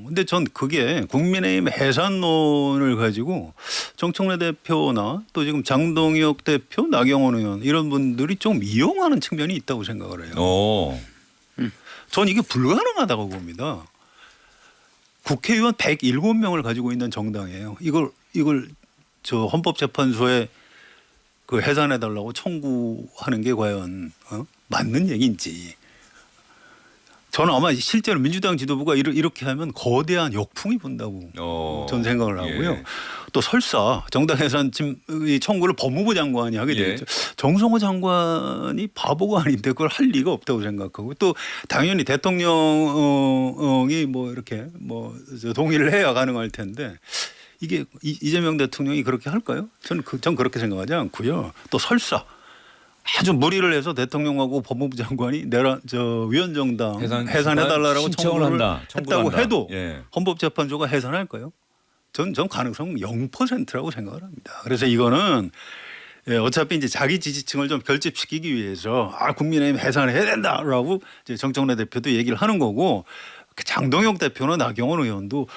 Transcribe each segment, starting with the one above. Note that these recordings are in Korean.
근데 전 그게 국민의힘 해산론을 가지고 정청래 대표나 또 지금 장동혁 대표, 나경원 의원 이런 분들이 좀 이용하는 측면이 있다고 생각을 해요. 전 이게 불가능하다고 봅니다. 국회의원 107명을 가지고 있는 정당이에요. 이걸 저 헌법재판소에 그 해산해달라고 청구하는 게 과연 맞는 얘기인지. 저는 아마 실제로 민주당 지도부가 이렇게 하면 거대한 역풍이 분다고 저는 생각을 하고요. 예. 또 설사 정당 해산 청구를 법무부 장관이 하게 되겠죠. 정성호 장관이 바보가 아닌데 그걸 할 리가 없다고 생각하고 또 당연히 대통령이 뭐 이렇게 뭐 동의를 해야 가능할 텐데 이게 이재명 대통령이 그렇게 할까요? 전 그렇게 생각하지 않고요. 또 설사 아주 무리를 해서 대통령하고 법무부 장관이 위원정당 해산해달라고 청구를 했다고 해도 헌법재판소가 해산할까요? 전 가능성 0%라고 생각을 합니다. 그래서 이거는 어차피 이제 자기 지지층을 좀 결집시키기 위해서 국민의힘 해산을 해야 된다라고 이제 정청래 대표도 얘기를 하는 거고 장동혁 대표나 나경원 의원도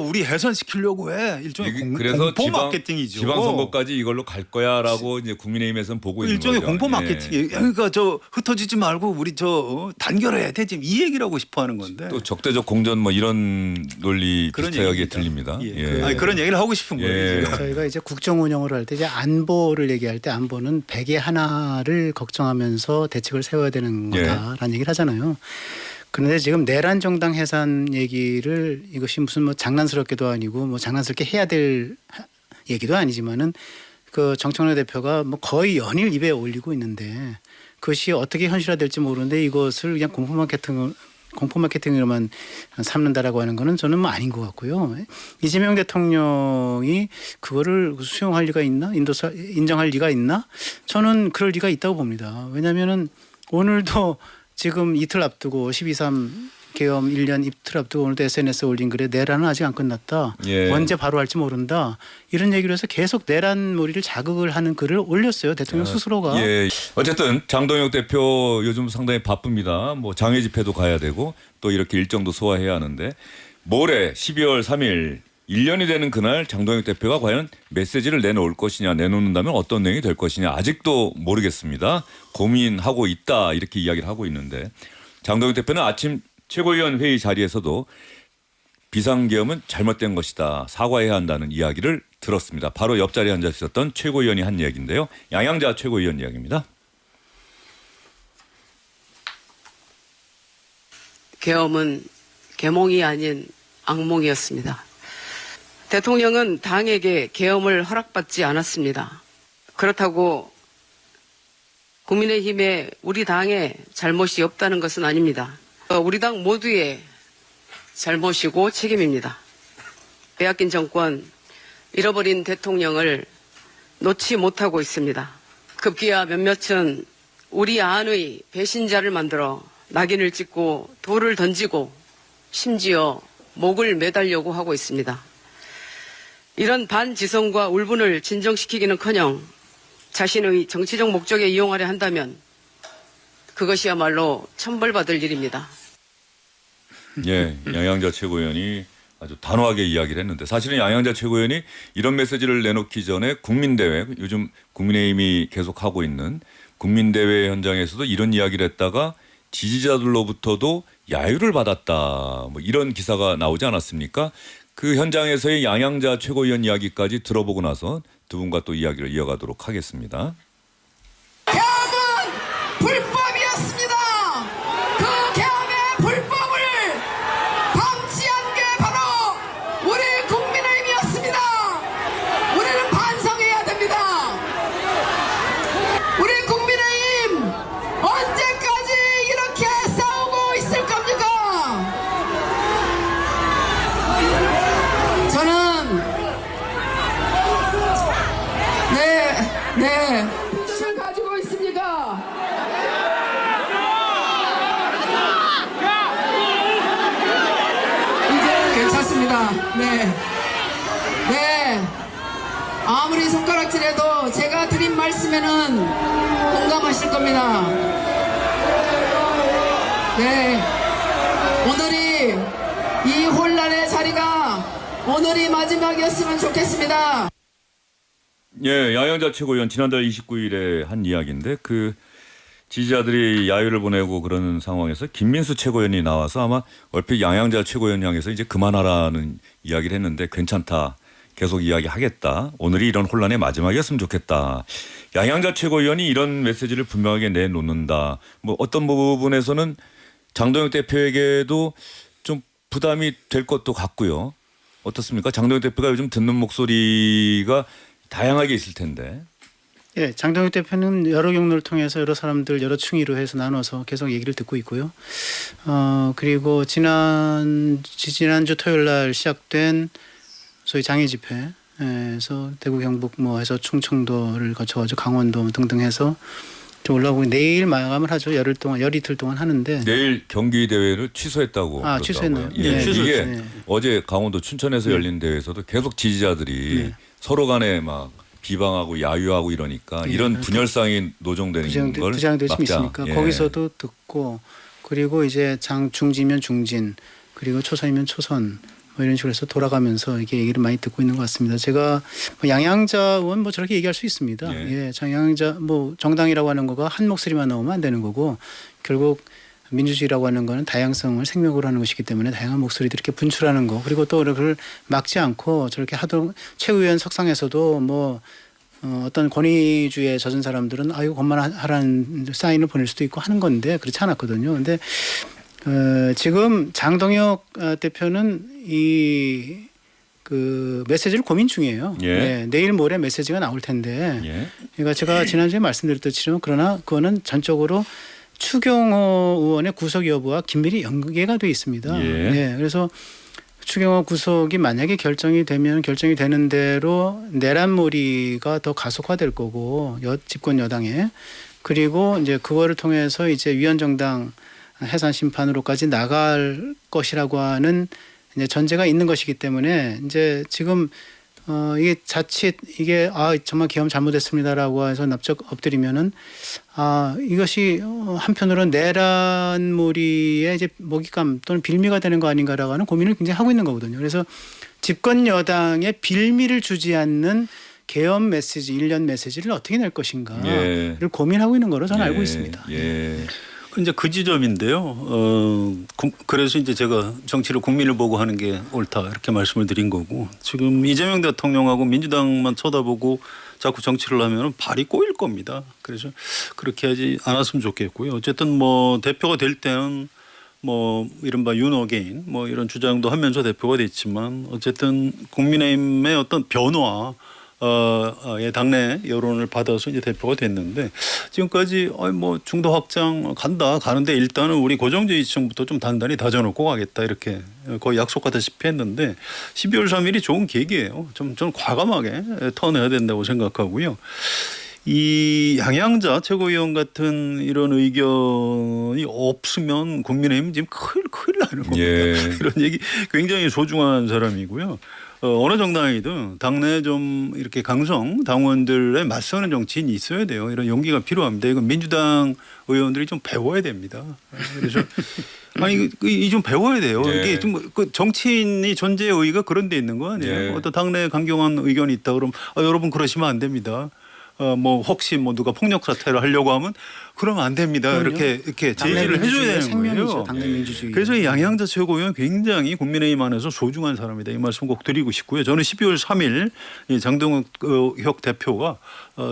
우리 해산시키려고 해. 일종의 공포 마케팅이죠. 지방선거까지 이걸로 갈 거야라고 이제 국민의힘에서는 보고 있는 거죠. 일종의 공포 마케팅. 그러니까 흩어지지 말고 우리 단결해야 돼. 지금 이 얘기를 하고 싶어하는 건데. 또 적대적 공전 뭐 이런 논리 비슷하게 들립니다. 그런 얘기를 하고 싶은 거예요. 저희가 이제 국정 운영을 할 때 이제 안보를 얘기할 때 안보는 100의 하나를 걱정하면서 대책을 세워야 되는 거다라는 얘기를 하잖아요. 그런데 지금 내란 정당 해산 얘기를 이것이 무슨 뭐 장난스럽게도 아니고 뭐 장난스럽게 해야 될 얘기도 아니지만은 그 정청래 대표가 뭐 거의 연일 입에 올리고 있는데 그것이 어떻게 현실화될지 모르는데 이것을 그냥 공포 마케팅으로만 삼는다라고 하는 거는 저는 뭐 아닌 것 같고요. 이재명 대통령이 그거를 수용할 리가 있나? 인정할 리가 있나? 저는 그럴 리가 있다고 봅니다. 왜냐하면은 오늘도 지금 이틀 앞두고 12.3 계엄 1년 이틀 앞두고 오늘도 SNS에 올린 글에 내란은 아직 안 끝났다. 언제 바로 할지 모른다. 이런 얘기를 해서 계속 내란몰이를 자극을 하는 글을 올렸어요. 대통령 스스로가. 어쨌든 장동혁 대표 요즘 상당히 바쁩니다. 뭐 장외 집회도 가야 되고 또 이렇게 일정도 소화해야 하는데 모레 12월 3일 1년이 되는 그날 장동혁 대표가 과연 메시지를 내놓을 것이냐 내놓는다면 어떤 내용이 될 것이냐 아직도 모르겠습니다. 고민하고 있다 이렇게 이야기를 하고 있는데 장동혁 대표는 아침 최고위원 회의 자리에서도 비상계엄은 잘못된 것이다. 사과해야 한다는 이야기를 들었습니다. 바로 옆자리에 앉아 있었던 최고위원이 한 이야기인데요. 양양자 최고위원 이야기입니다. 계엄은 계몽이 아닌 악몽이었습니다. 대통령은 당에게 계엄을 허락받지 않았습니다. 그렇다고 국민의힘에 우리 당에 잘못이 없다는 것은 아닙니다. 우리 당 모두의 잘못이고 책임입니다. 빼앗긴 정권, 잃어버린 대통령을 놓지 못하고 있습니다. 급기야 몇몇은 우리 안의 배신자를 만들어 낙인을 찍고 돌을 던지고 심지어 목을 매달려고 하고 있습니다. 이런 반지성과 울분을 진정시키기는커녕 자신의 정치적 목적에 이용하려 한다면 그것이야말로 천벌받을 일입니다. 양양자 최고위원이 아주 단호하게 이야기를 했는데 사실은 양양자 최고위원이 이런 메시지를 내놓기 전에 국민대회 요즘 국민의힘이 계속하고 있는 국민대회 현장에서도 이런 이야기를 했다가 지지자들로부터도 야유를 받았다 뭐 이런 기사가 나오지 않았습니까? 그 현장에서의 양양자 최고위원 이야기까지 들어보고 나서 두 분과 또 이야기를 이어가도록 하겠습니다. 계엄은 불법이었습니다. 그 계엄의 불법을 방치한 게 바로 우리 국민의힘이었습니다. 우리는 반성해야 됩니다. 우리 국민의힘 언제까지 이렇게 싸우고 있을 겁니까? 저는 뜻을 가지고 있습니까? 이제 괜찮습니다. 아무리 손가락질해도 제가 드린 말씀에는 공감하실 겁니다. 오늘이 이 혼란의 자리가 오늘이 마지막이었으면 좋겠습니다. 예, 양양자 최고위원 지난달 29일에 한 이야기인데 그 지지자들이 야유를 보내고 그러는 상황에서 김민수 최고위원이 나와서 아마 얼핏 양양자 최고위원 향해서 이제 그만하라는 이야기를 했는데 괜찮다. 계속 이야기하겠다. 오늘이 이런 혼란의 마지막이었으면 좋겠다. 양양자 최고위원이 이런 메시지를 분명하게 내놓는다. 뭐 어떤 부분에서는 장동혁 대표에게도 좀 부담이 될 것도 같고요. 어떻습니까? 장동혁 대표가 요즘 듣는 목소리가 다양하게 있을 텐데. 예, 장동혁 대표는 여러 경로를 통해서 여러 사람들 여러 층위로 해서 나눠서 계속 얘기를 듣고 있고요. 그리고 지난주 토요일 날 시작된 소위 장애 집회에서 대구 경북 뭐 해서 충청도를 거쳐가지고 강원도 등등 해서 좀 올라오고 내일 마감을 하죠. 열 이틀 동안 하는데 내일 경기 대회를 취소했다고. 그러더라고요. 취소했나요? 예. 네. 이게 네. 어제 강원도 춘천에서 열린 대회에서도 계속 지지자들이 네. 서로 간에 막 비방하고 야유하고 이러니까 예. 이런 분열상이 노정되는 걸 부장될 수 막자. 있으니까 예. 거기서도 듣고 그리고 이제 중지면 중진 그리고 초선이면 초선 뭐 이런 식으로 해서 돌아가면서 이게 얘기를 많이 듣고 있는 것 같습니다. 제가 뭐 양양자 의원 뭐 저렇게 얘기할 수 있습니다. 예, 양양자 뭐 정당이라고 하는 거가 한 목소리만 나오면 안 되는 거고 결국 민주주의라고 하는 거는 다양성을 생명으로 하는 것이기 때문에 다양한 목소리들이 이렇게 분출하는 거 그리고 또 그걸 막지 않고 저렇게 하도 최의원 석상에서도 뭐 어떤 권위주의에 젖은 사람들은 아이고 그만하라는 사인을 보낼 수도 있고 하는 건데 그렇지 않았거든요. 근데 지금 장동혁 대표는 그 메시지를 고민 중이에요. 예. 네, 내일 모레 메시지가 나올 텐데 예. 그러니까 제가 지난주에 말씀드렸듯이 그러나 그거는 전적으로 추경호 의원의 구속 여부와 긴밀히 연계가 돼 있습니다. 예. 네, 그래서 추경호 구속이 만약에 결정이 되는 대로 내란몰이가 더 가속화될 거고 집권 여당에 그리고 이제 그거를 통해서 이제 위헌정당 해산 심판으로까지 나갈 것이라고 하는 이제 전제가 있는 것이기 때문에 이제 지금 이게 자칫 이게 정말 계엄 잘못했습니다라고 해서 납작 엎드리면은 이것이 한편으로는 내란몰이의 이제 먹잇감 또는 빌미가 되는 거 아닌가라고 하는 고민을 굉장히 하고 있는 거거든요. 그래서 집권 여당의 빌미를 주지 않는 계엄 메시지, 일련 메시지를 어떻게 낼 것인가를 예. 고민하고 있는 거로 저는 예. 알고 있습니다. 예. 이제 그 지점인데요. 그래서 이제 제가 정치를 국민을 보고 하는 게 옳다 이렇게 말씀을 드린 거고 지금 이재명 대통령하고 민주당만 쳐다보고 자꾸 정치를 하면 발이 꼬일 겁니다. 그래서 그렇게 하지 않았으면 좋겠고요. 어쨌든 뭐 대표가 될 때는 뭐 이른바 윤어게인 뭐 이런 주장도 하면서 대표가 됐지만 어쨌든 국민의힘의 어떤 변화 당내 여론을 받아서 이제 대표가 됐는데 지금까지 뭐 중도 확장 가는데 일단은 우리 고정지지층부터 좀 단단히 다져놓고 가겠다 이렇게 거의 약속하다시피 했는데 12월 3일이 좋은 계기예요. 저는 과감하게 턴해야 된다고 생각하고요. 이 양양자 최고위원 같은 이런 의견이 없으면 국민의힘 지금 큰일 나는 겁니다. 예. 이런 얘기 굉장히 소중한 사람이고요. 어느 정당이든 당내에 좀 이렇게 강성 당원들에 맞서는 정치인이 있어야 돼요. 이런 용기가 필요합니다. 이건 민주당 의원들이 좀 배워야 됩니다. 그래서 이 좀 배워야 돼요. 예. 이게 좀 그 정치인이 존재의 의의가 그런 데 있는 거 아니에요. 예. 어떤 당내에 강경한 의견이 있다 그러면 여러분 그러시면 안 됩니다. 뭐 혹시 뭐 누가 폭력 사태를 하려고 하면 그러면 안 됩니다. 그럼요. 이렇게 제지를 해줘야 되는 생명이죠. 거예요. 당내 민주주의. 그래서 이 양양자 최고위원 굉장히 국민의힘 안에서 소중한 사람이다. 이 말씀 꼭 드리고 싶고요. 저는 12월 3일 이 장동혁 대표가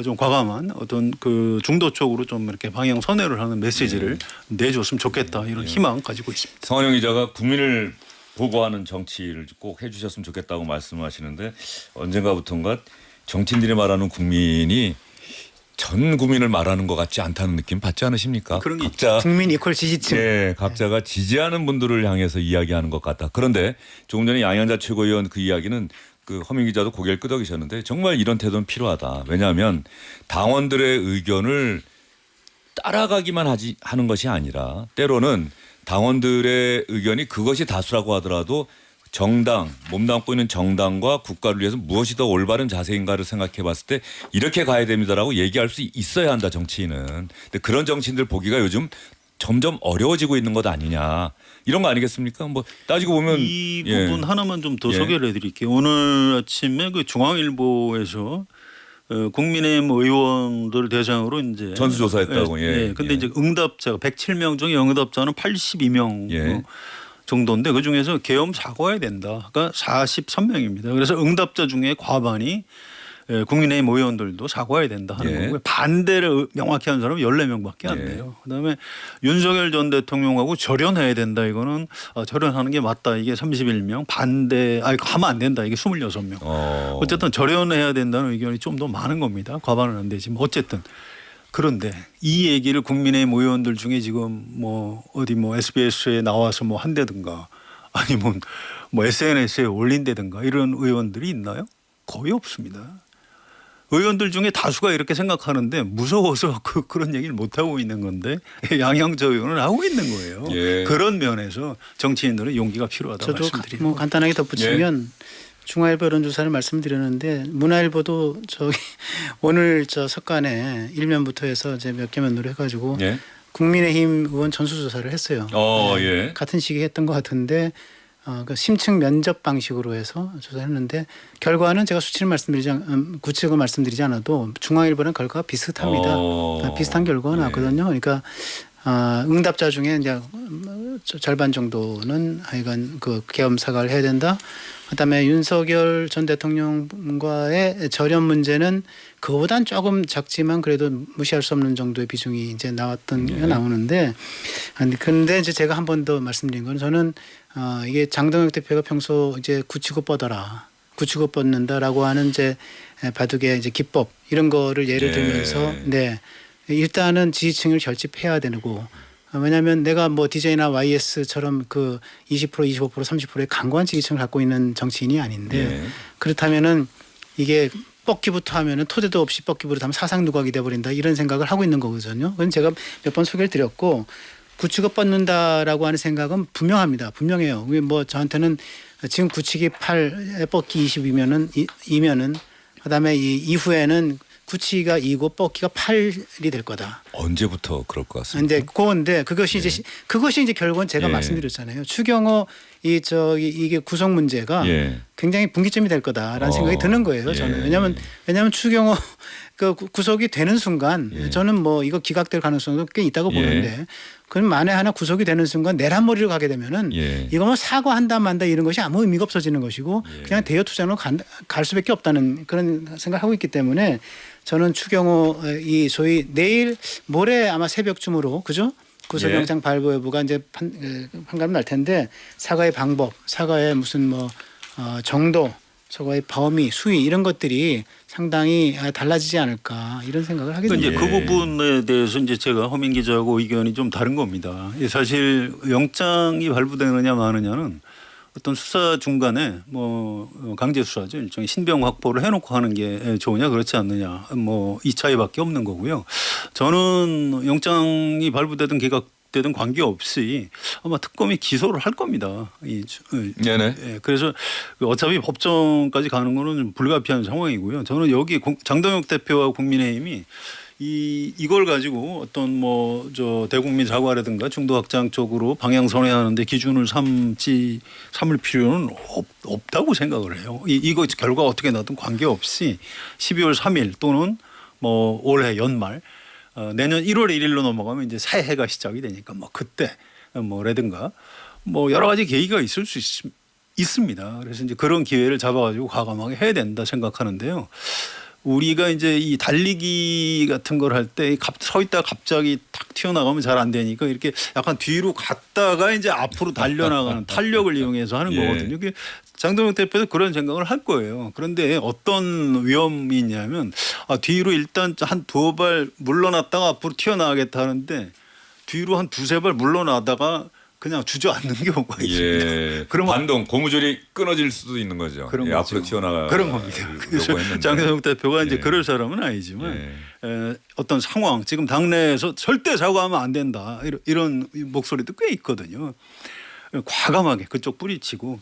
좀 과감한 어떤 그 중도 쪽으로 좀 이렇게 방향 선회를 하는 메시지를 내줬으면 좋겠다. 이런 희망 가지고 있습니다. 성환영 기자가 국민을 보고하는 정치를 꼭 해주셨으면 좋겠다고 말씀하시는데 언젠가부터인가 정치인들이 말하는 국민이 전 국민을 말하는 것 같지 않다는 느낌 받지 않으십니까? 그런 게 각자 국민 이퀄 지지층. 네, 각자가 지지하는 분들을 향해서 이야기하는 것 같다. 그런데 조금 전에 양양자 최고위원 그 이야기는 그 허민 기자도 고개를 끄덕이셨는데 정말 이런 태도는 필요하다. 왜냐하면 당원들의 의견을 따라가기만 하는 것이 아니라 때로는 당원들의 의견이 그것이 다수라고 하더라도 정당, 몸담고 있는 정당과 국가를 위해서 무엇이 더 올바른 자세인가를 생각해 봤을 때 이렇게 가야 됩니다라고 얘기할 수 있어야 한다, 정치인은. 근데 그런 정치인들 보기가 요즘 점점 어려워지고 있는 것 아니냐 이런 거 아니겠습니까? 뭐 따지고 보면 이 예. 부분 하나만 좀 더 예. 소개를 해드릴게요. 오늘 아침에 그 중앙일보에서 국민의힘 의원들 대상으로 이제 전수조사했다고. 예. 근데 예. 이제 응답자가 107명 중에 응답자는 82명 예. 정도인데 그 중에서 계엄 사과해야 된다. 그러니까 43명입니다. 그래서 응답자 중에 과반이 국민의힘 의원들도 사과해야 된다 하는 예. 거고요. 반대를 명확히 한 사람은 14명밖에 안 예. 돼요. 그다음에 윤석열 전 대통령하고 절연해야 된다. 이거는 절연하는 게 맞다. 이게 31명. 반대 가면 안 된다. 이게 26명. 어쨌든 절연해야 된다는 의견이 좀 더 많은 겁니다. 과반은 안 되지만 어쨌든 그런데 이 얘기를 국민의힘 의원들 중에 지금 뭐 어디 뭐 SBS에 나와서 뭐 한다든가 아니면 뭐 SNS에 올린다든가 이런 의원들이 있나요? 거의 없습니다. 의원들 중에 다수가 이렇게 생각하는데 무서워서 그런 얘기를 못 하고 있는 건데 양양저 의원은 하고 있는 거예요. 예. 그런 면에서 정치인들은 용기가 필요하다고 저도 말씀드립니다. 뭐 간단하게 덧붙이면 중앙일보 여론조사를 말씀드렸는데 문화일보도 저기 오늘 저 석간에 일면부터 해서 이제 몇 개만 노력해가지고 예. 국민의힘 의원 전수조사를 했어요. 예. 같은 시기에 했던 것 같은데 그 심층 면접 방식으로 해서 조사했는데 결과는 제가 수치를 구체적으로 말씀드리지 않아도 중앙일보는 결과가 비슷합니다. 비슷한 결과가 나왔거든요. 그러니까 응답자 중에 이제 절반 정도는 하여간 그 계엄 사과를 해야 된다. 그다음에 윤석열 전 대통령과의 절연 문제는 그거보단 조금 작지만 그래도 무시할 수 없는 정도의 비중이 이제 나왔던 게 나오는데 그런데 이제 제가 한 번 더 말씀드린 건 저는 이게 장동혁 대표가 평소 이제 굳히고 뻗어라. 굳히고 뻗는다라고 하는 이제 바둑의 이제 기법 이런 거를 예를 들면서 일단은 지지층을 결집해야 되고 왜냐하면 내가 뭐 DJ나 YS처럼 그 20%, 25%, 30%의 강고한 지지층을 갖고 있는 정치인이 아닌데 그렇다면은 이게 뻗기부터 하면은 토대도 없이 뻗기부터 하면 사상 누각이 돼버린다 이런 생각을 하고 있는 거거든요. 그건 제가 몇 번 소개를 드렸고 굳히고 뻗는다라고 하는 생각은 분명합니다. 분명해요. 뭐 저한테는 지금 굳히기 8, 뻗기 20이면은 그다음에 이 이후에는 굳히기가 2고 뻗기가 8이 될 거다. 언제부터 그럴 것 같습니다. 근데 그건데 그것이 이제 결국은 제가 말씀드렸잖아요. 추경호 이게 구성 문제가 굉장히 분기점이 될 거다라는 생각이 드는 거예요. 저는 왜냐하면 추경호 그 구속이 되는 순간 저는 뭐 이거 기각될 가능성도 꽤 있다고 보는데 그럼 만에 하나 구속이 되는 순간 내란머리로 가게 되면은 이거 뭐 사과한다 만다 이런 것이 아무 의미가 없어지는 것이고 그냥 대여 투쟁으로 갈 수밖에 없다는 그런 생각을 하고 있기 때문에 저는 추경호 이 소위 내일 모레 아마 새벽쯤으로 그죠? 구속영장 발부 여부가 이제 판가름 날 텐데 사과의 방법, 사과의 무슨 뭐 정도, 사과의 범위, 수위 이런 것들이 상당히 달라지지 않을까 이런 생각을 하게 됩니다. 이제 그 부분에 대해서 이제 제가 허민 기자하고 의견이 좀 다른 겁니다. 사실 영장이 발부되느냐 마느냐는 어떤 수사 중간에 뭐 강제 수사죠. 일종의 신병 확보를 해놓고 하는 게 좋으냐 그렇지 않느냐 뭐 이 차이밖에 없는 거고요. 저는 영장이 발부되든 기각되든 관계없이 아마 특검이 기소를 할 겁니다. 그래서 어차피 법정까지 가는 거는 좀 불가피한 상황이고요. 저는 여기 장동혁 대표와 국민의힘이 이걸 가지고 어떤 뭐 대국민 사과라든가 중도 확장 쪽으로 방향 선회하는데 기준을 삼을 필요는 없다고 생각을 해요. 이거 결과 어떻게 나든 관계없이 12월 3일 또는 뭐 올해 연말 내년 1월 1일로 넘어가면 이제 새해가 시작이 되니까 뭐 그때 뭐라든가 뭐 여러 가지 계기가 있을 수 있습니다. 그래서 이제 그런 기회를 잡아가지고 과감하게 해야 된다 생각하는데요. 우리가 이제 이 달리기 같은 걸 할 때 서 있다가 갑자기 탁 튀어나가면 잘 안 되니까 이렇게 약간 뒤로 갔다가 이제 앞으로 달려나가는 탄력을 이용해서 하는 거거든요. 장동혁 대표도 그런 생각을 할 거예요. 그런데 어떤 위험이 있냐면 뒤로 일단 한 두어 발 물러났다가 앞으로 튀어나가겠다 하는데 뒤로 한 두세 발 물러나다가 그냥 주저앉는 경우가 있습니다. 그러면 반동 고무줄이 끊어질 수도 있는 거죠. 그런 앞으로 튀어나가 그런 겁니다. 그래서 장동혁 대표가 이제 그럴 사람은 아니지만 어떤 상황 지금 당내에서 절대 사과하면 안 된다 이런 목소리도 꽤 있거든요. 과감하게 그쪽 뿌리치고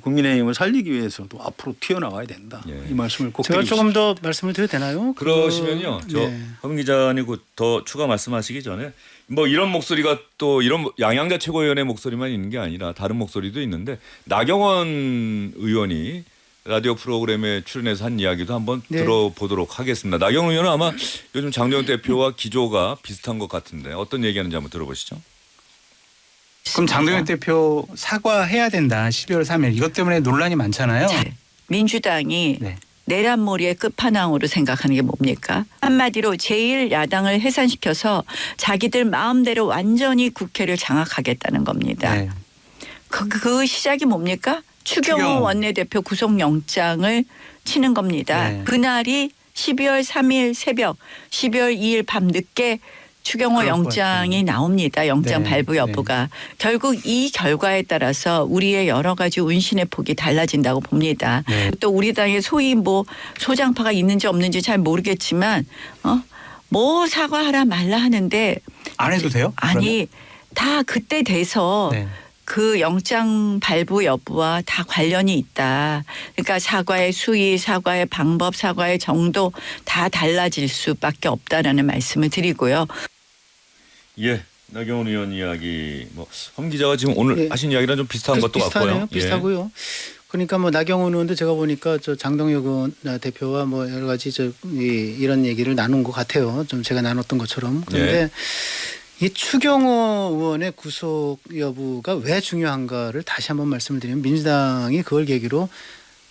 국민의힘을 살리기 위해서도 앞으로 튀어나가야 된다. 예. 이 말씀을 꼭 제가 드리고 조금 더 말씀을 드려도 되나요? 그러시면요. 네. 저 황 기자님 더 추가 말씀하시기 전에 뭐 이런 목소리가 또 이런 양양자 최고위원의 목소리만 있는 게 아니라 다른 목소리도 있는데 나경원 의원이 라디오 프로그램에 출연해서 한 이야기도 한번 네. 들어보도록 하겠습니다. 나경원 의원은 아마 요즘 장동영 대표와 기조가 비슷한 것 같은데 어떤 얘기하는지 한번 들어보시죠. 그럼 장동혁 대표 사과해야 된다. 12월 3일 이것 때문에 논란이 많잖아요. 자, 민주당이 네. 내란몰이의 끝판왕으로 생각하는 게 뭡니까? 한마디로 제1야당을 해산시켜서 자기들 마음대로 완전히 국회를 장악하겠다는 겁니다. 네. 그 시작이 뭡니까? 추경호 추경호. 원내대표 구속영장을 치는 겁니다. 네. 그날이 12월 3일 새벽, 12월 2일 밤 늦게 추경호 그럴 것 영장이 나옵니다. 영장 네. 발부 여부가. 결국 이 결과에 따라서 우리의 여러 가지 운신의 폭이 달라진다고 봅니다. 네. 또 우리 당에 소위 뭐 소장파가 있는지 없는지 잘 모르겠지만 뭐 사과하라 말라 하는데 안 해도 돼요? 아니 다 그때 돼서 그러면? 네. 그 영장 발부 여부와 다 관련이 있다. 그러니까 사과의 수위, 사과의 방법, 사과의 정도 다 달라질 수밖에 없다라는 말씀을 드리고요. 예. 나경원 의원 이야기 황 기자가 지금 오늘 예. 하신 이야기랑 좀 비슷한 것도 비슷하네요. 같고요. 비슷하고요. 그러니까 뭐 나경원 의원도 제가 보니까 저 장동혁 의원 대표와 뭐 여러 가지 이런 얘기를 나눈 것 같아요. 좀 제가 나눴던 것처럼. 그런데 이 추경호 의원의 구속 여부가 왜 중요한가를 다시 한번 말씀을 드리면 민주당이 그걸 계기로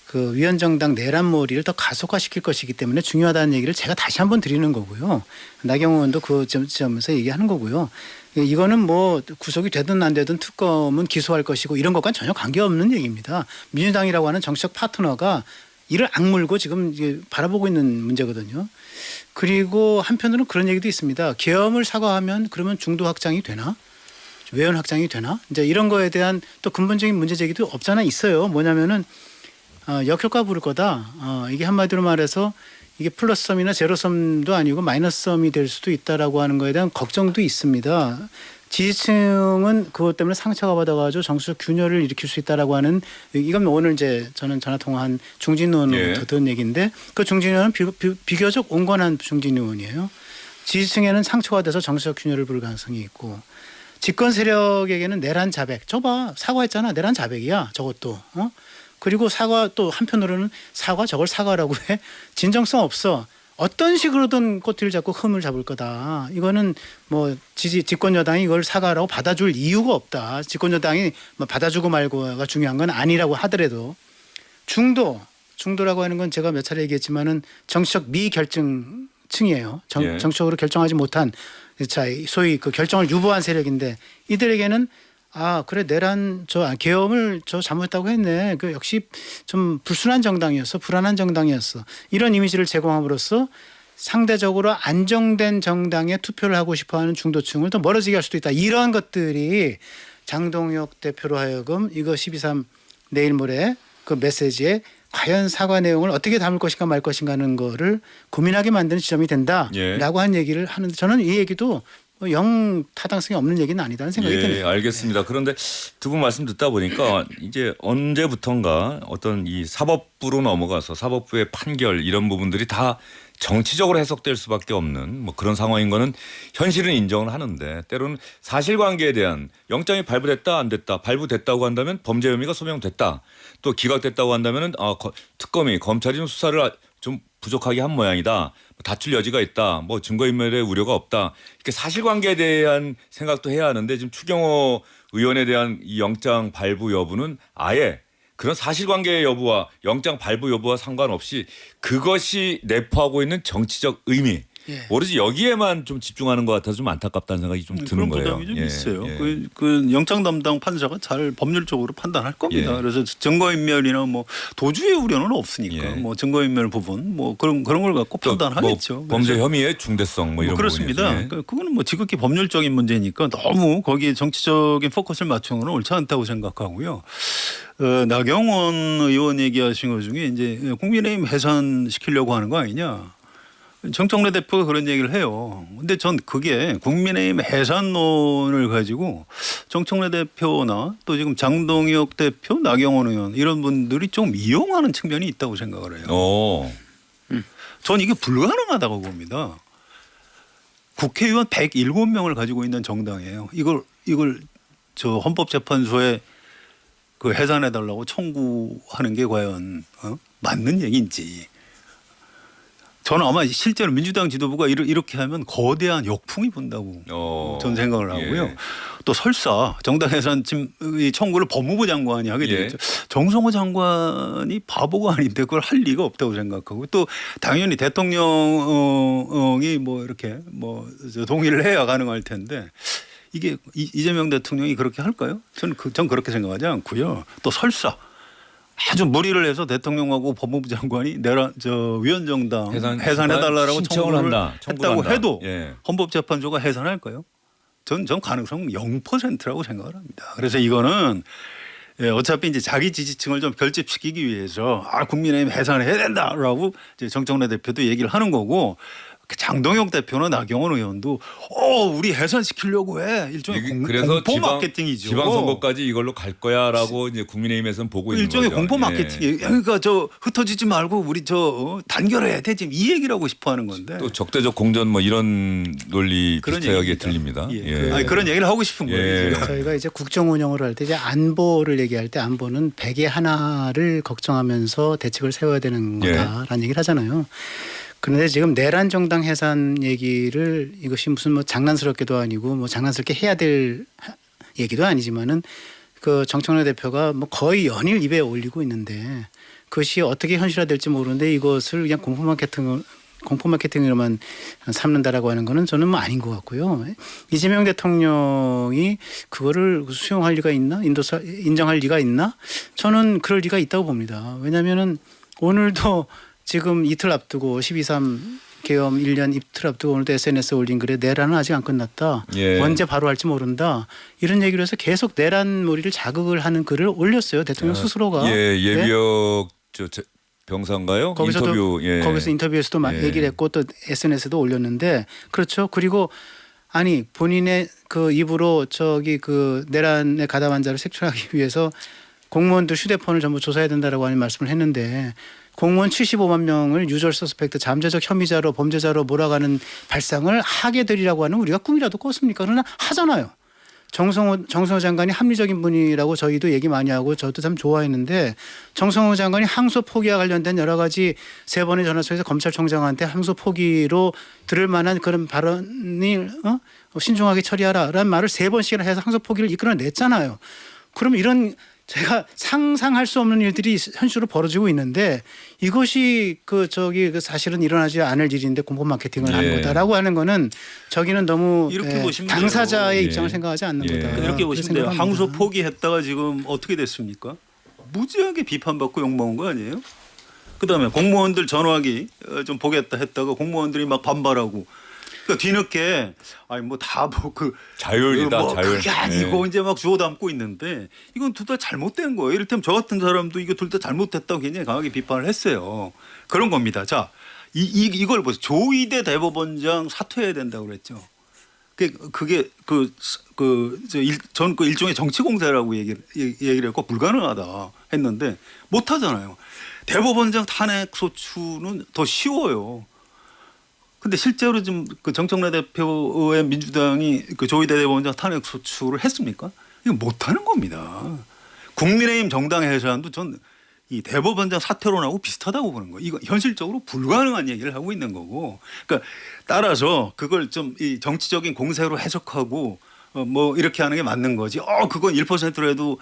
그 위원정당 내란몰이를 더 가속화시킬 것이기 때문에 중요하다는 얘기를 제가 다시 한번 드리는 거고요. 나경원 의원도 그 점에서 얘기하는 거고요. 이거는 뭐 구속이 되든 안 되든 특검은 기소할 것이고 이런 것과는 전혀 관계없는 얘기입니다. 민주당이라고 하는 정치적 파트너가 이를 악물고 지금 이제 바라보고 있는 문제거든요. 그리고 한편으로는 그런 얘기도 있습니다. 계엄을 사과하면 그러면 중도 확장이 되나? 외연 확장이 되나? 이제 이런 거에 대한 또 근본적인 문제 제기도 없잖아 있어요. 뭐냐면은 역효과 부를 거다. 이게 한마디로 말해서 이게 플러스섬이나 제로섬도 아니고 마이너스섬이 될 수도 있다라고 하는 거에 대한 걱정도 있습니다. 지지층은 그것 때문에 상처가 받아가지고 정치적 균열을 일으킬 수 있다라고 하는 이건 오늘 이제 저는 전화 통화한 중진 의원으로부터 들은 얘기인데 그 중진 의원은 비교적 온건한 중진 의원이에요. 지지층에는 상처가 돼서 정치적 균열을 부를 가능성이 있고 집권 세력에게는 내란 자백. 저봐 사과했잖아. 내란 자백이야. 저것도. 그리고 사과 또 한편으로는 저걸 사과라고 해. 진정성 없어. 어떤 식으로든 꼬투리를 잡고 흠을 잡을 거다. 이거는 뭐 집권 여당이 이걸 사과라고 받아줄 이유가 없다. 집권 여당이 뭐 받아주고 말고가 중요한 건 아니라고 하더라도 중도라고 하는 건 제가 몇 차례 얘기했지만은 정치적 미결정층이에요. 정치적으로 결정하지 못한 소위 그 결정을 유보한 세력인데 이들에게는 그래 내란 계엄을 잘못했다고 했네. 그 역시 좀 불순한 정당이었어. 불안한 정당이었어. 이런 이미지를 제공함으로써 상대적으로 안정된 정당에 투표를 하고 싶어하는 중도층을 더 멀어지게 할 수도 있다. 이러한 것들이 장동혁 대표로 하여금 이거 12.3 내일 모레 그 메시지에 과연 사과 내용을 어떻게 담을 것인가 말 것인가 하는 거를 고민하게 만드는 지점이 된다라고 한 얘기를 하는데 저는 이 얘기도 영 타당성이 없는 얘기는 아니다는 생각이 드네요. 알겠습니다. 그런데 두 분 말씀 듣다 보니까 이제 언제부턴가 어떤 이 사법부로 넘어가서 사법부의 판결 이런 부분들이 다 정치적으로 해석될 수밖에 없는 뭐 그런 상황인 거는 현실은 인정을 하는데 때로는 사실관계에 대한 영장이 발부됐다 안 됐다 발부됐다고 한다면 범죄 혐의가 소명됐다 또 기각됐다고 한다면은 특검이 검찰이 좀 수사를 좀 부족하게 한 모양이다. 다툴 여지가 있다. 뭐 증거인멸의 우려가 없다. 이렇게 사실관계에 대한 생각도 해야 하는데 지금 추경호 의원에 대한 이 영장 발부 여부는 아예 그런 사실관계 여부와 영장 발부 여부와 상관없이 그것이 내포하고 있는 정치적 의미 오로지 여기에만 좀 집중하는 것 같아서 좀 안타깝다는 생각이 좀 드는 그런 거예요. 부담이 좀 있어요. 그 영장 담당 판사가 잘 법률적으로 판단할 겁니다. 그래서 증거인멸이나 뭐 도주의 우려는 없으니까 뭐 증거인멸 부분 뭐 그런 걸 갖고 판단하겠죠. 뭐 범죄 혐의의 중대성 뭐 이런 그렇습니다. 부분이죠. 그거는 뭐 지극히 법률적인 문제니까 너무 거기에 정치적인 포커스를 맞추는 건 옳지 않다고 생각하고요. 나경원 의원 얘기하신 것 중에 이제 국민의힘 해산시키려고 하는 거 아니냐. 정청래 대표가 그런 얘기를 해요. 근데 전 그게 국민의힘 해산론을 가지고 정청래 대표나 또 지금 장동혁 대표, 나경원 의원 이런 분들이 좀 이용하는 측면이 있다고 생각을 해요. 전 이게 불가능하다고 봅니다. 국회의원 107명을 가지고 있는 정당이에요. 이걸 저 헌법재판소에 그 해산해 달라고 청구하는 게 과연 맞는 얘기인지. 저는 아마 실제로 민주당 지도부가 이렇게 하면 거대한 역풍이 분다고 저는 생각을 하고요. 예. 또 설사 정당 해산 청구를 법무부 장관이 하게 되겠죠. 정성호 장관이 바보가 아닌데 그걸 할 리가 없다고 생각하고 또 당연히 대통령이 뭐 이렇게 뭐 동의를 해야 가능할 텐데 이게 이재명 대통령이 그렇게 할까요? 전 그렇게 생각하지 않고요. 또 설사 아주 무리를 해서 대통령하고 법무부 장관이 위원정당 해산해달라고 청구를 했다고 해도 헌법재판소가 해산할까요? 전 가능성 0%라고 생각을 합니다. 그래서 이거는 어차피 이제 자기 지지층을 좀 결집시키기 위해서 국민의힘 해산해야 된다라고 이제 정청래 대표도 얘기를 하는 거고 장동혁 대표나 나경원 의원도 우리 해산시키려고 해. 일종의 그래서 공포 마케팅이죠. 지방선거까지 이걸로 갈 거야라고 이제 국민의힘에서는 보고 있는 거죠. 일종의 공포 마케팅. 그러니까 흩어지지 말고 우리 단결해야 돼. 지금 이 얘기를 하고 싶어 하는 건데. 또 적대적 공전 뭐 이런 논리 비슷하게 들립니다. 그런 얘기를 하고 싶은 거예요. 지금. 저희가 이제 국정 운영을 할 때 이제 안보를 얘기할 때 안보는 100에 하나를 걱정하면서 대책을 세워야 되는 거다라는 얘기를 하잖아요. 그런데 지금 내란 정당 해산 얘기를 이것이 무슨 뭐 장난스럽게도 아니고 뭐 장난스럽게 해야 될 얘기도 아니지만은 그 정청래 대표가 뭐 거의 연일 입에 올리고 있는데 그것이 어떻게 현실화될지 모르는데 이것을 그냥 공포 마케팅으로만 삼는다라고 하는 거는 저는 뭐 아닌 것 같고요. 이재명 대통령이 그거를 수용할 리가 있나? 인정할 리가 있나? 저는 그럴 리가 있다고 봅니다. 왜냐하면은 오늘도 지금 이틀 앞두고 12.3 계엄 1년 이틀 앞두고 오늘도 SNS에 올린 글에 내란은 아직 안 끝났다. 언제 바로 할지 모른다. 이런 얘기를 해서 계속 내란몰이를 자극을 하는 글을 올렸어요. 대통령 스스로가. 예비역 병사인가요? 거기서도 인터뷰. 거기서 인터뷰에서도 얘기를 했고 또 SNS에도 올렸는데 그렇죠. 그리고 아니 본인의 그 입으로 그 내란에 가담한 자를 색출하기 위해서 공무원들 휴대폰을 전부 조사해야 된다라고 하는 말씀을 했는데 공무원 75만 명을 유절 서스펙트 잠재적 혐의자로 범죄자로 몰아가는 발상을 하게 되리라고 하는 우리가 꿈이라도 꿨습니까? 그러나 하잖아요. 정성호 장관이 합리적인 분이라고 저희도 얘기 많이 하고 저도 참 좋아했는데 정성호 장관이 항소 포기와 관련된 여러 가지 3번의 전화통에서 검찰총장한테 항소 포기로 들을 만한 그런 발언이 신중하게 처리하라라는 말을 3번씩이나 해서 항소 포기를 이끌어냈잖아요. 그럼 이런 제가 상상할 수 없는 일들이 현실로 벌어지고 있는데 이것이 사실은 일어나지 않을 일인데 공포 마케팅을 한 거다라고 하는 거는 저기는 너무 이렇게 보시면 당사자의 입장을 생각하지 않는 거다. 이렇게 보시면 돼요. 항소 포기했다가 지금 어떻게 됐습니까? 무지하게 비판받고 욕먹은 거 아니에요? 그다음에 공무원들 전화기 좀 보겠다 했다가 공무원들이 막 반발하고 그러니까 뒤늦게 자율이다. 자율. 그게 아니고 이제 막 주워 담고 있는데 이건 둘 다 잘못된 거예요. 이를테면 저 같은 사람도 이거 둘 다 잘못됐다고 굉장히 강하게 비판을 했어요. 그런 겁니다. 자, 이걸 보세요. 조이대 대법원장 사퇴해야 된다고 그랬죠. 전 그 일종의 정치 공세라고 얘기를 했고 불가능하다 했는데 못 하잖아요. 대법원장 탄핵 소추는 더 쉬워요. 근데 실제로 좀 그 정청래 대표의 민주당이 그 조이대 대법원장 탄핵 소추를 했습니까? 이거 못하는 겁니다. 국민의힘 정당 해산도 전 이 대법원장 사퇴론하고 비슷하다고 보는 거예요. 이거 현실적으로 불가능한 얘기를 하고 있는 거고. 그러니까 따라서 그걸 좀 이 정치적인 공세로 해석하고 뭐 이렇게 하는 게 맞는 거지. 그건 1%라도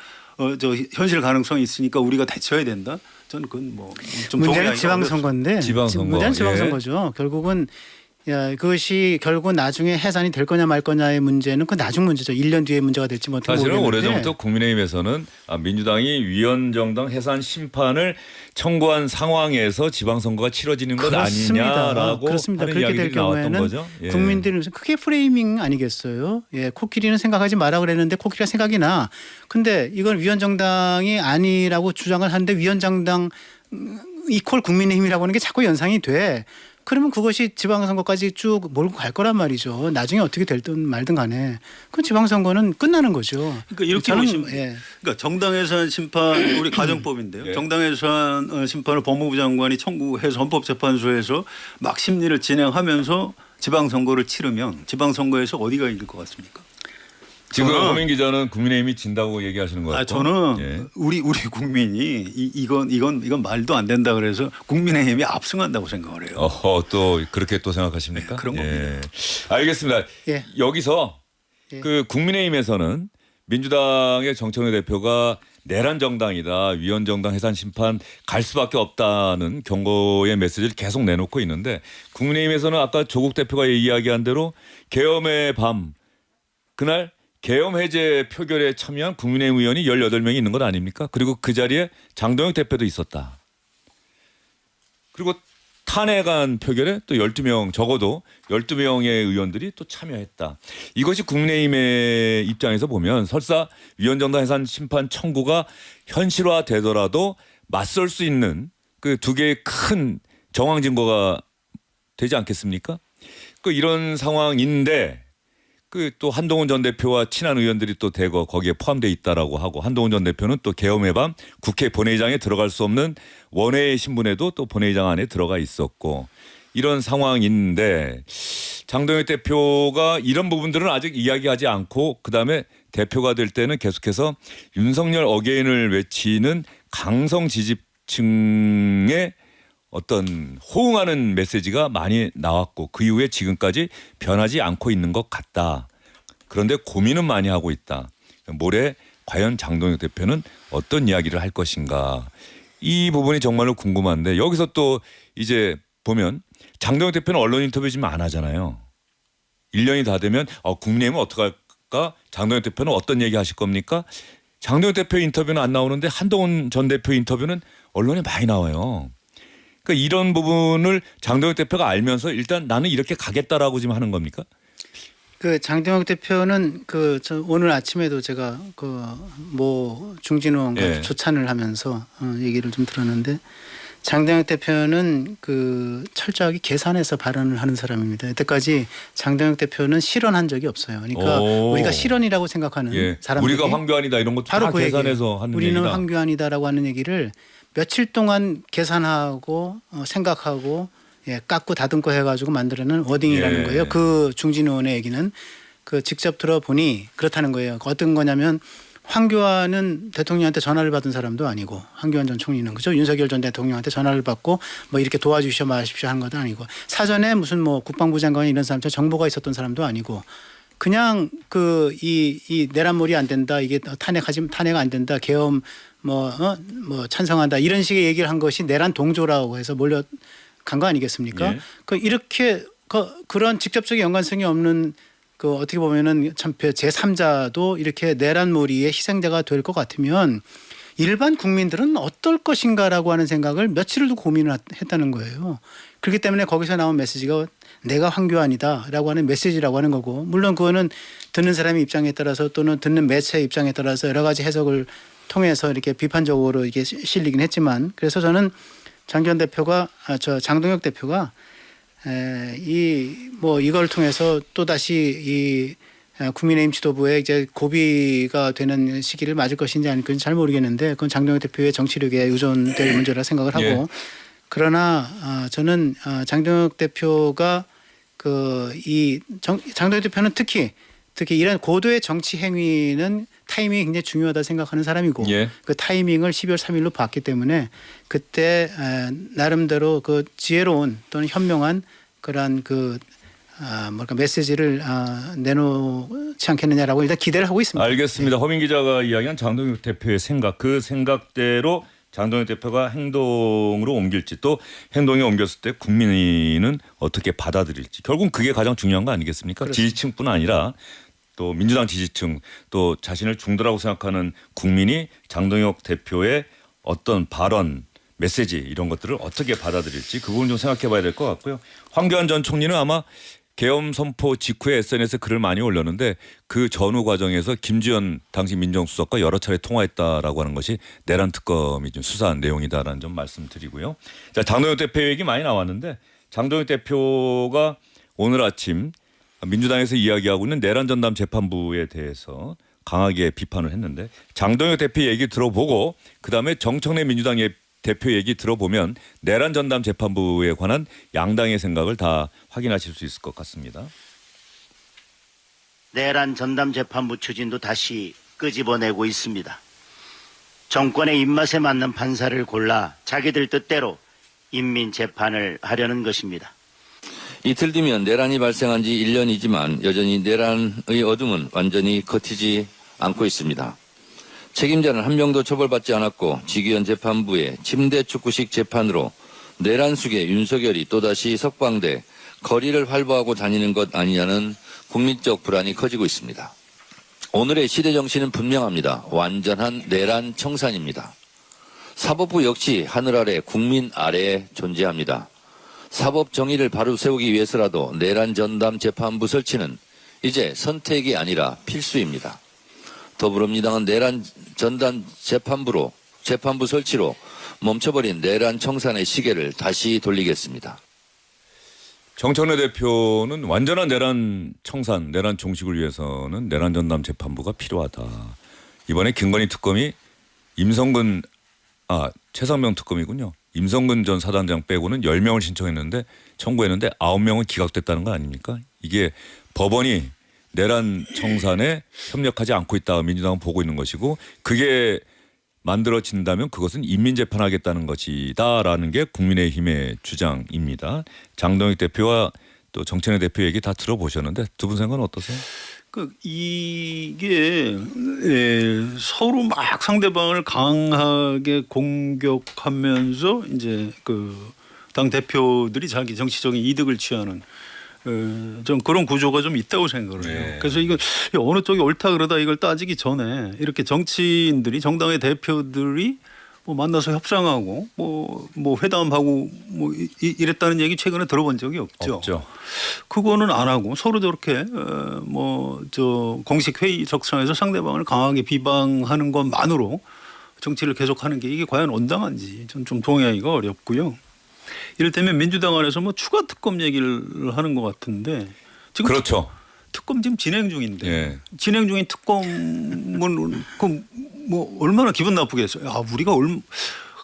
현실 가능성이 있으니까 우리가 대처해야 된다. 저는 그건 뭐 좀 문제는 지방선거인데 문제는 예. 지방선거죠. 결국은 그것이 결국 나중에 해산이 될 거냐 말 거냐의 문제는 그 나중 문제죠. 1년 뒤에 문제가 될지 뭐 사실은 모르겠는데. 오래전부터 국민의힘에서는 민주당이 위원정당 해산 심판을 청구한 상황에서 지방선거가 치러지는 것 아니냐라고 그렇습니다. 하는 그렇게 될 이야기들이 나왔던 경우에는 거죠. 국민들이 크게 프레이밍 아니겠어요. 코끼리는 생각하지 마라 그랬는데 코끼리가 생각이 나. 근데 이건 위원정당이 아니라고 주장을 하는데 위원정당 이퀄 국민의힘이라고 하는 게 자꾸 연상이 돼. 그러면 그것이 지방선거까지 쭉 몰고 갈 거란 말이죠. 나중에 어떻게 될든 말든 간에 그 지방선거는 끝나는 거죠. 그러니까 이렇게 저는, 보시면 예. 그러니까 정당예산 심판 우리 가정법인데요. 예. 정당예산 심판을 법무부 장관이 청구해서 헌법재판소에서 막 심리를 진행하면서 지방선거를 치르면 지방선거에서 어디가 이길 것 같습니까? 지금 저는- 호민 기자는 국민의힘이 진다고 얘기하시는 것 같고. 저는 예. 우리 국민이 이건 말도 안 된다 그래서 국민의힘이 압승한다고 생각을 해요. 또 그렇게 또 생각하십니까? 네, 그런 겁니다. 알겠습니다. 예. 여기서 예. 그 국민의힘에서는 민주당의 정청래 대표가 내란 정당이다, 위헌 정당 해산 심판 갈 수밖에 없다는 경고의 메시지를 계속 내놓고 있는데 국민의힘에서는 아까 조국 대표가 이야기한 대로 계엄의 밤 그날 계엄 해제 표결에 참여한 국민의힘 의원이 18명이 있는 것 아닙니까? 그리고 그 자리에 장동혁 대표도 있었다. 그리고 탄핵안 표결에 또 12명 적어도 12명의 의원들이 또 참여했다. 이것이 국민의힘의 입장에서 보면 설사 위헌정당 해산 심판 청구가 현실화되더라도 맞설 수 있는 그 두 개의 큰 정황 증거가 되지 않겠습니까? 그 이런 상황인데 그 또 한동훈 전 대표와 친한 의원들이 또 대거 거기에 포함되어 있다라고 하고 한동훈 전 대표는 또 계엄의 밤 국회 본회의장에 들어갈 수 없는 원외 신분에도 또 본회의장 안에 들어가 있었고 이런 상황인데 장동혁 대표가 이런 부분들은 아직 이야기하지 않고 그다음에 대표가 될 때는 계속해서 윤석열 어게인을 외치는 강성 지지층의 어떤 호응하는 메시지가 많이 나왔고 그 이후에 지금까지 변하지 않고 있는 것 같다. 그런데 고민은 많이 하고 있다. 모레 과연 장동혁 대표는 어떤 이야기를 할 것인가. 이 부분이 정말로 궁금한데 여기서 또 이제 보면 장동혁 대표는 언론 인터뷰 지금 안 하잖아요. 1년이 다 되면 국민의힘은 어떡할까? 장동혁 대표는 어떤 얘기 하실 겁니까? 장동혁 대표 인터뷰는 안 나오는데 한동훈 전 대표 인터뷰는 언론에 많이 나와요. 그러니까 이런 부분을 장동혁 대표가 알면서 일단 나는 이렇게 가겠다라고 지금 하는 겁니까? 그 장동혁 대표는 저 오늘 아침에도 제가 뭐 중진호 의원과 예. 조찬을 하면서 얘기를 좀 들었는데 장동혁 대표는 철저하게 계산해서 발언을 하는 사람입니다. 여태까지 장동혁 대표는 실언한 적이 없어요. 그러니까 우리가 실언이라고 생각하는 사람들이 우리가 황교안이다 이런 것도 바로 다 그 계산해서 얘기예요. 하는 우리는 얘기다. 황교안이다라고 하는 얘기를 며칠 동안 계산하고 생각하고 깎고 다듬고 해가지고 만들어낸 워딩이라는 거예요. 그 중진 의원의 얘기는 직접 들어보니 그렇다는 거예요. 어떤 거냐면 황교안은 대통령한테 전화를 받은 사람도 아니고 황교안 전 총리는 그죠? 윤석열 전 대통령한테 전화를 받고 뭐 이렇게 도와주시오 마십시오 하는 것도 아니고 사전에 무슨 뭐 국방부 장관이 이런 사람처럼 정보가 있었던 사람도 아니고 그냥 이 내란몰이 안 된다 이게 탄핵 안 된다 계엄 뭐 찬성한다 이런 식의 얘기를 한 것이 내란 동조라고 해서 몰려간 거 아니겠습니까? 예. 이렇게 그런 직접적인 연관성이 없는 어떻게 보면은 참 제3자도 이렇게 내란몰이의 희생자가 될 것 같으면 일반 국민들은 어떨 것인가라고 하는 생각을 며칠을 두고 고민을 했다는 거예요. 그렇기 때문에 거기서 나온 메시지가 내가 황교안이다라고 하는 메시지라고 하는 거고 물론 그거는 듣는 사람의 입장에 따라서 또는 듣는 매체의 입장에 따라서 여러 가지 해석을 통해서 이렇게 비판적으로 이게 실리긴 했지만 그래서 저는 장동혁 대표가 이걸 통해서 또 다시 국민의힘 지도부에 이제 고비가 되는 시기를 맞을 것인지 아닐지 잘 모르겠는데 그건 장동혁 대표의 정치력에 의존될 문제라 생각을 하고 그러나 저는 장동혁 대표가 장동혁 대표는 특히 이런 고도의 정치 행위는 타이밍이 굉장히 중요하다 생각하는 사람이고 그 타이밍을 12월 3일로 봤기 때문에 그때 나름대로 지혜로운 또는 현명한 그런 메시지를 내놓지 않겠느냐라고 일단 기대를 하고 있습니다. 알겠습니다. 허민 기자가 이야기한 장동혁 대표의 생각 그 생각대로 장동혁 대표가 행동으로 옮길지 또 행동에 옮겼을 때 국민은 어떻게 받아들일지 결국 그게 가장 중요한 거 아니겠습니까? 그렇습니다. 지지층뿐 아니라 또 민주당 지지층 또 자신을 중도라고 생각하는 국민이 장동혁 대표의 어떤 발언 메시지 이런 것들을 어떻게 받아들일지 그 부분 좀 생각해 봐야 될 것 같고요. 황교안 전 총리는 아마 계엄 선포 직후에 SNS에 글을 많이 올렸는데 그 전후 과정에서 김주현 당시 민정수석과 여러 차례 통화했다라고 하는 것이 내란 특검이 좀 수사한 내용이다라는 점 말씀드리고요. 자, 장동혁 대표 얘기 많이 나왔는데 장동혁 대표가 오늘 아침 민주당에서 이야기하고 있는 내란 전담 재판부에 대해서 강하게 비판을 했는데 장동혁 대표 얘기 들어보고 그다음에 정청래 민주당 대표 얘기 들어보면 내란 전담 재판부에 관한 양당의 생각을 다 확인하실 수 있을 것 같습니다. 내란 전담 재판부 추진도 다시 끄집어내고 있습니다. 정권의 입맛에 맞는 판사를 골라 자기들 뜻대로 인민 재판을 하려는 것입니다. 이틀 뒤면 내란이 발생한 지 1년이지만 여전히 내란의 어둠은 완전히 걷히지 않고 있습니다. 책임자는 한 명도 처벌받지 않았고 지기현 재판부의 침대 축구식 재판으로 내란 숙의 윤석열이 또다시 석방돼 거리를 활보하고 다니는 것 아니냐는 국민적 불안이 커지고 있습니다. 오늘의 시대 정신은 분명합니다. 완전한 내란 청산입니다. 사법부 역시 하늘 아래 국민 아래에 존재합니다. 사법 정의를 바로 세우기 위해서라도 내란 전담 재판부 설치는 이제 선택이 아니라 필수입니다. 더불어민주당은 내란 전담 재판부 설치로 멈춰버린 내란 청산의 시계를 다시 돌리겠습니다. 정청래 대표는 완전한 내란 청산, 내란 종식을 위해서는 내란 전담 재판부가 필요하다. 이번에 김건희 특검이 최상명 특검이군요. 임성근 전 사단장 빼고는 10명을 신청했는데 청구했는데 9명은 기각됐다는 거 아닙니까? 이게 법원이 내란 청산에 협력하지 않고 있다 민주당은 보고 있는 것이고 그게 만들어진다면 그것은 인민재판하겠다는 것이다라는 게 국민의힘의 주장입니다. 장동혁 대표와 또 정청래 대표 얘기 다 들어보셨는데 두 분 생각은 어떠세요? 이게 서로 막 상대방을 강하게 공격하면서 이제 당 대표들이 자기 정치적인 이득을 취하는 좀 그런 구조가 좀 있다고 생각을 해요. 네. 그래서 이거 어느 쪽이 옳다 그러다 이걸 따지기 전에 이렇게 정치인들이 정당의 대표들이 뭐 만나서 협상하고 뭐 회담하고 뭐 이랬다는 얘기 최근에 들어본 적이 없죠. 그거는 안 하고 서로 저렇게 공식 회의석상에서 상대방을 강하게 비방하는 것만으로 정치를 계속하는 게 이게 과연 온당한지 좀 동의하기가 어렵고요. 이를테면 민주당 안에서 뭐 추가 특검 얘기를 하는 것 같은데 지금 그렇죠. 특검 지금 진행 중인데 예. 진행 중인 특검은 뭐 얼마나 기분 나쁘겠어요. 우리가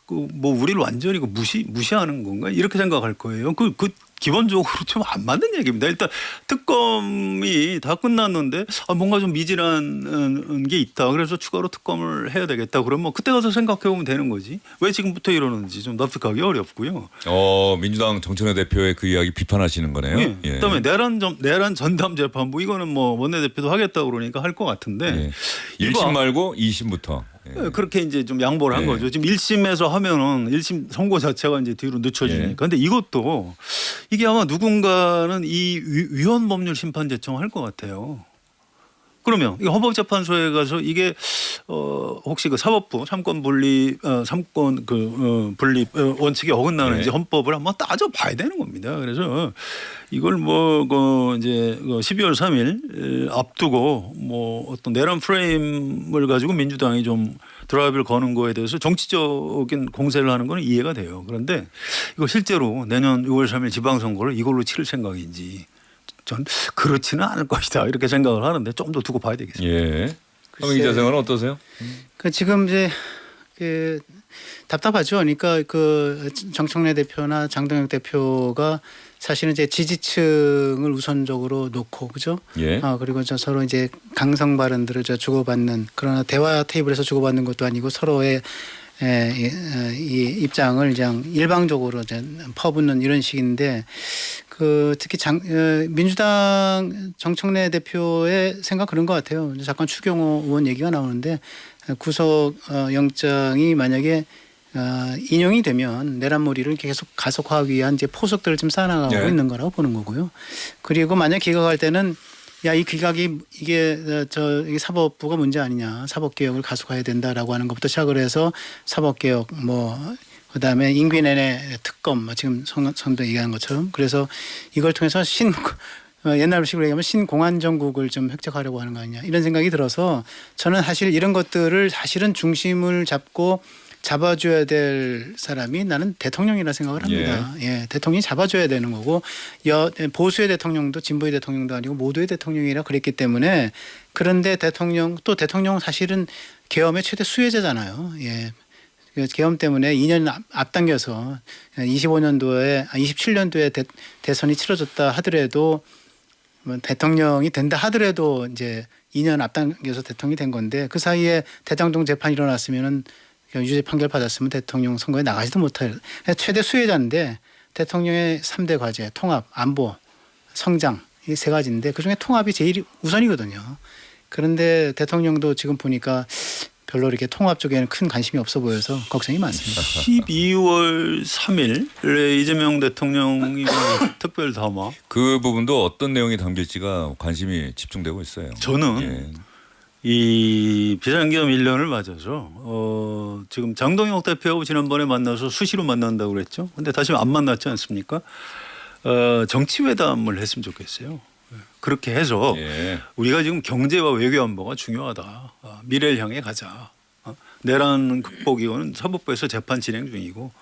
우리를 완전히 무시하는 건가 이렇게 생각할 거예요. 그 기본적으로 좀 안 맞는 얘기입니다. 일단 특검이 다 끝났는데 뭔가 좀 미진한 게 있다. 그래서 추가로 특검을 해야 되겠다. 그러면 뭐 그때 가서 생각해 보면 되는 거지. 왜 지금부터 이러는지 좀 납득하기 어렵고요. 민주당 정청래 대표의 그 이야기 비판하시는 거네요. 네. 예. 그다음에 내란 전담 재판부 이거는 뭐 원내대표도 하겠다고 그러니까 할 것 같은데 1심 말고 2심부터. 예. 그렇게 이제 좀 양보를 한 거죠. 지금 1심에서 하면은 1심 선고 자체가 이제 뒤로 늦춰지니까. 근데 이것도 이게 아마 누군가는 이 위헌 법률 심판 제청을 할 것 같아요. 그러면 이 헌법재판소에 가서 이게 혹시 그 사법부 삼권 분립 분립 원칙에 어긋나는지 헌법을 한번 따져봐야 되는 겁니다. 그래서 이걸 이제 12월 3일 앞두고 어떤 내란 프레임을 가지고 민주당이 좀 드라이브를 거는 거에 대해서 정치적인 공세를 하는 건 이해가 돼요. 그런데 이거 실제로 내년 6월 3일 지방선거를 이걸로 치를 생각인지 전 그렇지는 않을 것이다 이렇게 생각을 하는데 좀 더 두고 봐야 되겠습니다. 예. 그럼 이 자생은 어떠세요? 지금 이제 답답하죠. 그러니까 정청래 대표나 장동혁 대표가 사실은 이제 지지층을 우선적으로 놓고 그죠? 예. 그리고 서로 이제 강성 발언들을 주고받는 그러나 대화 테이블에서 주고받는 것도 아니고 서로의 이 입장을 그냥 일방적으로 퍼붓는 이런 식인데 특히 민주당 정청래 대표의 생각 그런 것 같아요. 잠깐 추경호 의원 얘기가 나오는데 구속 영장이 만약에 인용이 되면 내란몰이를 계속 가속화하기 위한 이제 포석들을 좀 쌓아나가고 있는 거라고 보는 거고요. 그리고 만약 기각할 때는 이 기각이 이게 사법부가 문제 아니냐, 사법개혁을 가속화해야 된다라고 하는 것부터 시작을 해서 사법개혁 그다음에 임기내내 특검 지금 선도 얘기하는 것처럼 그래서 이걸 통해서 옛날식으로 얘기하면 신공안정국을 좀 획득하려고 하는 거 아니냐 이런 생각이 들어서 저는 사실 이런 것들을 사실은 중심을 잡고 잡아줘야 될 사람이 나는 대통령이라 생각을 합니다. 예, 대통령이 잡아줘야 되는 거고 보수의 대통령도 진보의 대통령도 아니고 모두의 대통령이라 그랬기 때문에 그런데 대통령 사실은 계엄의 최대 수혜자잖아요. 예. 계엄 때문에 2년 앞당겨서 27년도에 대선이 치러졌다 하더라도 대통령이 된다 하더라도 이제 2년 앞당겨서 대통령이 된 건데 그 사이에 대장동 재판이 일어났으면은 유죄 판결 받았으면 대통령 선거에 나가지도 못할 최대 수혜자인데 대통령의 3대 과제 통합, 안보, 성장 이 세 가지인데 그중에 통합이 제일 우선이거든요. 그런데 대통령도 지금 보니까 별로 이렇게 통합 쪽에는 큰 관심이 없어 보여서 걱정이 많습니다. 12월 3일에 이재명 대통령이 특별 담화. 그 부분도 어떤 내용이 담길지가 관심이 집중되고 있어요. 저는 예. 이 비상기업 1년을 맞아서 지금 장동혁 대표하고 지난번에 만나서 수시로 만난다고 그랬죠. 근데 다시 안 만났지 않습니까? 정치회담을 했으면 좋겠어요. 그렇게 해서 우리가 지금 경제와 외교 안보가 중요하다. 미래를 향해 가자. 내란 극복위원은 사법부에서 재판 진행 중이고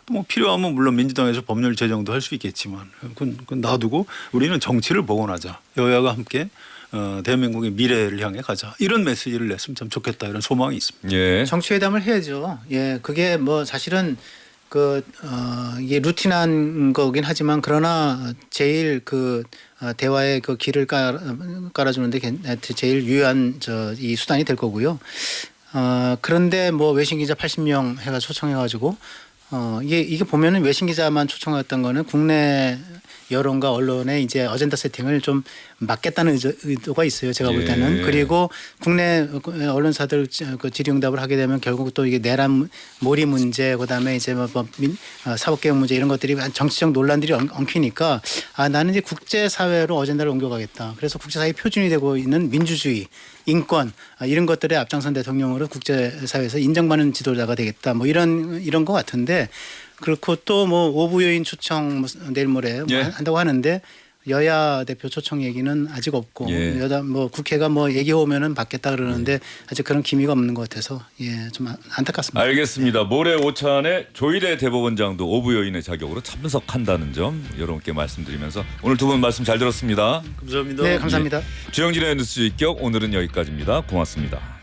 또 뭐 필요하면 물론 민주당에서 법률 제정도 할 수 있겠지만 그건 놔두고 우리는 정치를 복원하자. 여야가 함께 대한민국의 미래를 향해 가자. 이런 메시지를 냈으면 참 좋겠다. 이런 소망이 있습니다. 예. 정치회담을 해야죠. 예, 그게 뭐 사실은 이게 루틴한 거긴 하지만 그러나 제일 대화의 그 길을 깔아주는데 제일 유효한 이 수단이 될 거고요. 그런데 뭐 외신 기자 80명 초청해가지고 이게 보면은 외신 기자만 초청했던 거는 국내 여론과 언론의 이제 어젠다 세팅을 좀 막겠다는 의도가 있어요. 제가 볼 때는. 그리고 국내 언론사들 그 질의응답을 하게 되면 결국 또 이게 내란 몰이 문제 그다음에 이제 사법개혁 문제 이런 것들이 정치적 논란들이 엉키니까 나는 이제 국제사회로 어젠다를 옮겨가겠다. 그래서 국제사회 표준이 되고 있는 민주주의, 인권 이런 것들의 앞장선 대통령으로 국제사회에서 인정받는 지도자가 되겠다. 뭐 이런 것 같은데 그렇고 또 뭐 오부 요인 초청 내일 모레 한다고 하는데 여야 대표 초청 얘기는 아직 없고 여다 뭐 국회가 뭐 얘기 오면은 받겠다 그러는데 아직 그런 기미가 없는 것 같아서 좀 안타깝습니다. 알겠습니다. 모레 오찬에 조희대 대법원장도 오부 요인의 자격으로 참석한다는 점 여러분께 말씀드리면서 오늘 두 분 말씀 잘 들었습니다. 감사합니다. 네, 감사합니다. 주영진의 뉴스 직격 오늘은 여기까지입니다. 고맙습니다.